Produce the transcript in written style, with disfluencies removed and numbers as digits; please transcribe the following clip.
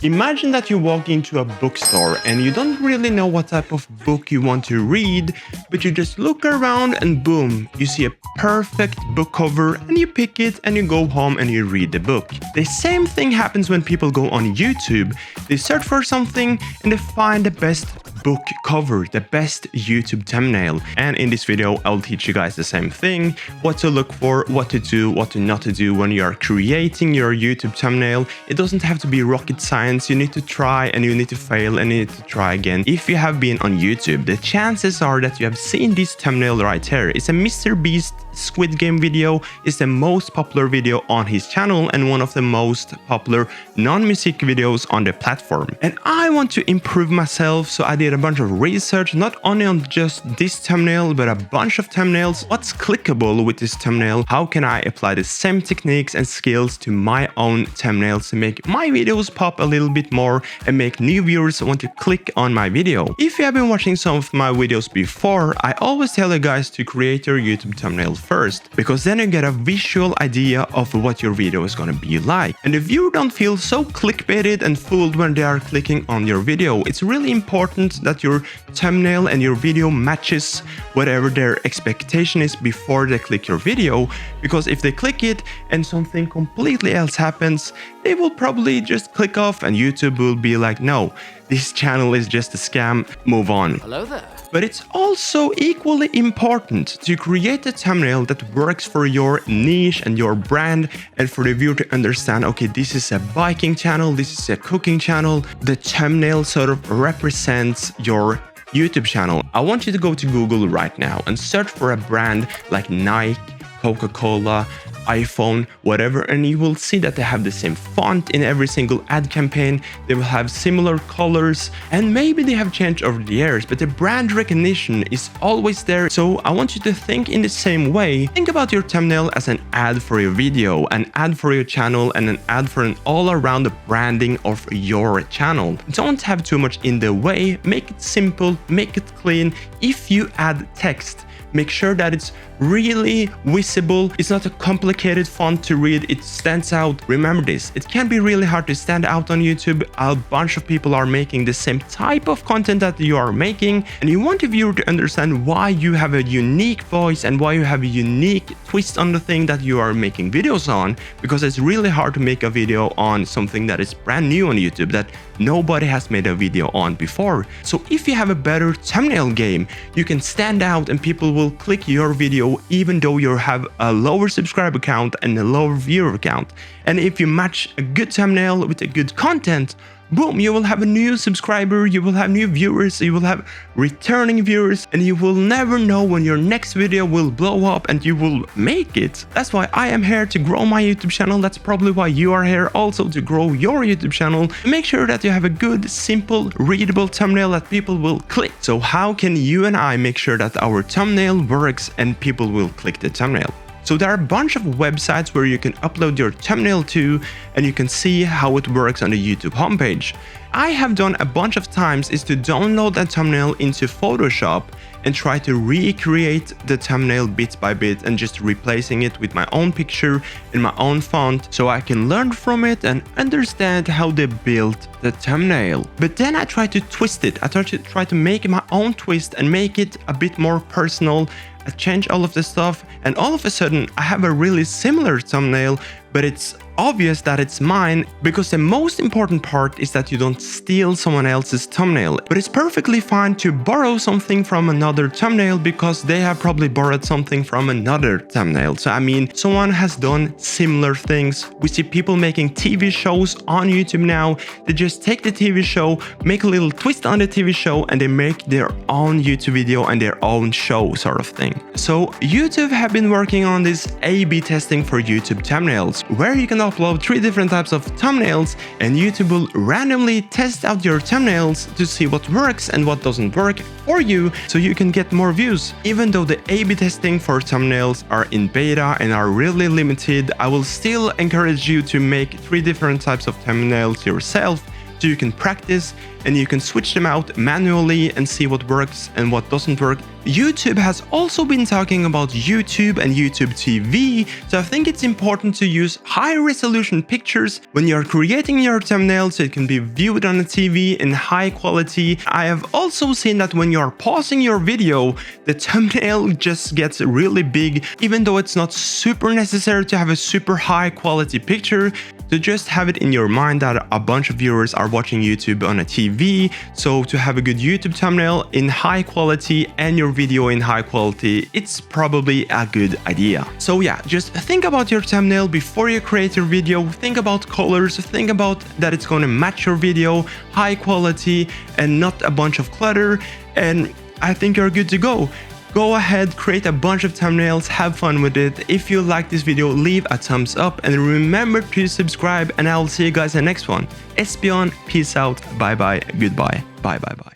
Imagine that you walk into a bookstore and you don't really know what type of book you want to read, but you just look around and boom, you see a perfect book cover and you pick it and you go home and you read the book. The same thing happens when people go on YouTube. They search for something and they find the best book cover, the best YouTube thumbnail. And in this video, I'll teach you guys the same thing, what to look for, what to do, what to not to do when you are creating your YouTube thumbnail. It doesn't have to be rocket science. You need to try and you need to fail and you need to try again. If you have been on YouTube, the chances are that you have seen this thumbnail right here. It's a Mr. Beast Squid Game video. It's the most popular video on his channel and one of the most popular non-music videos on the platform. And I want to improve myself, so I did a bunch of research, not only on just this thumbnail, but a bunch of thumbnails. What's clickable with this thumbnail? How can I apply the same techniques and skills to my own thumbnails to make my videos pop a little bit more and make new viewers want to click on my video? If you have been watching some of my videos before, I always tell you guys to create your YouTube thumbnail first, because then you get a visual idea of what your video is gonna be like. And the viewer don't feel so clickbaited and fooled when they are clicking on your video. It's really important that your thumbnail and your video matches whatever their expectation is before they click your video, because if they click it and something completely else happens, they will probably just click off and YouTube will be like, no, this channel is just a scam, move on. Hello there. But it's also equally important to create a thumbnail that works for your niche and your brand, and for the viewer to understand, okay, this is a biking channel, this is a cooking channel. The thumbnail sort of represents your YouTube channel. I want you to go to Google right now and search for a brand like Nike, Coca-Cola, iPhone, whatever, and you will see that they have the same font in every single ad campaign. They will have similar colors, and maybe they have changed over the years, but the brand recognition is always there. So I want you to think in the same way. Think about your thumbnail as an ad for your video, an ad for your channel, and an ad for an all-around branding of your channel. Don't have too much in the way. Make it simple, make it clean. If you add text, make sure that it's really visible. It's not a complicated font to read. It stands out. Remember this. It can be really hard to stand out on YouTube. A bunch of people are making the same type of content that you are making, and you want the viewer to understand why you have a unique voice and why you have a unique twist on the thing that you are making videos on, because it's really hard to make a video on something that is brand new on YouTube that nobody has made a video on before. So if you have a better thumbnail game, you can stand out and people will click your video even though you have a lower subscriber count and a lower viewer count. And if you match a good thumbnail with a good content, boom, you will have a new subscriber, you will have new viewers, you will have returning viewers, and you will never know when your next video will blow up and you will make it. That's why I am here to grow my YouTube channel. That's probably why you are here also, to grow your YouTube channel. Make sure that you have a good, simple, readable thumbnail that people will click. So how can you and I make sure that our thumbnail works and people will click the thumbnail? So there are a bunch of websites where you can upload your thumbnail to, and you can see how it works on the YouTube homepage. I have done a bunch of times is to download a thumbnail into Photoshop and try to recreate the thumbnail bit by bit and just replacing it with my own picture in my own font, so I can learn from it and understand how they built the thumbnail. But then I try to twist it. I try to make my own twist and make it a bit more personal. I change all of the stuff, and all of a sudden I have a really similar thumbnail, but it's obvious that it's mine, because the most important part is that you don't steal someone else's thumbnail. But it's perfectly fine to borrow something from another thumbnail because they have probably borrowed something from another thumbnail. So I mean, someone has done similar things. We see people making TV shows on YouTube now. They just take the TV show, make a little twist on the TV show, and they make their own YouTube video and their own show sort of thing. So YouTube have been working on this A/B testing for YouTube thumbnails, where you can upload 3 different types of thumbnails and YouTube will randomly test out your thumbnails to see what works and what doesn't work for you, so you can get more views. Even though the A/B testing for thumbnails are in beta and are really limited, I will still encourage you to make 3 different types of thumbnails yourself so you can practice and you can switch them out manually and see what works and what doesn't work. YouTube has also been talking about YouTube and YouTube TV, so I think it's important to use high-resolution pictures when you're creating your thumbnail so it can be viewed on the TV in high quality. I have also seen that when you're pausing your video, the thumbnail just gets really big, even though it's not super necessary to have a super high quality picture. So just have it in your mind that a bunch of viewers are watching YouTube on a TV, so to have a good YouTube thumbnail in high quality and your video in high quality, it's probably a good idea. So yeah, just think about your thumbnail before you create your video, think about colors, think about that it's going to match your video, high quality and not a bunch of clutter, and I think you're good to go. Go ahead, create a bunch of thumbnails, have fun with it. If you like this video, leave a thumbs up and remember to subscribe, and I'll see you guys in the next one. Esbjørn, peace out, bye bye, goodbye, bye bye bye.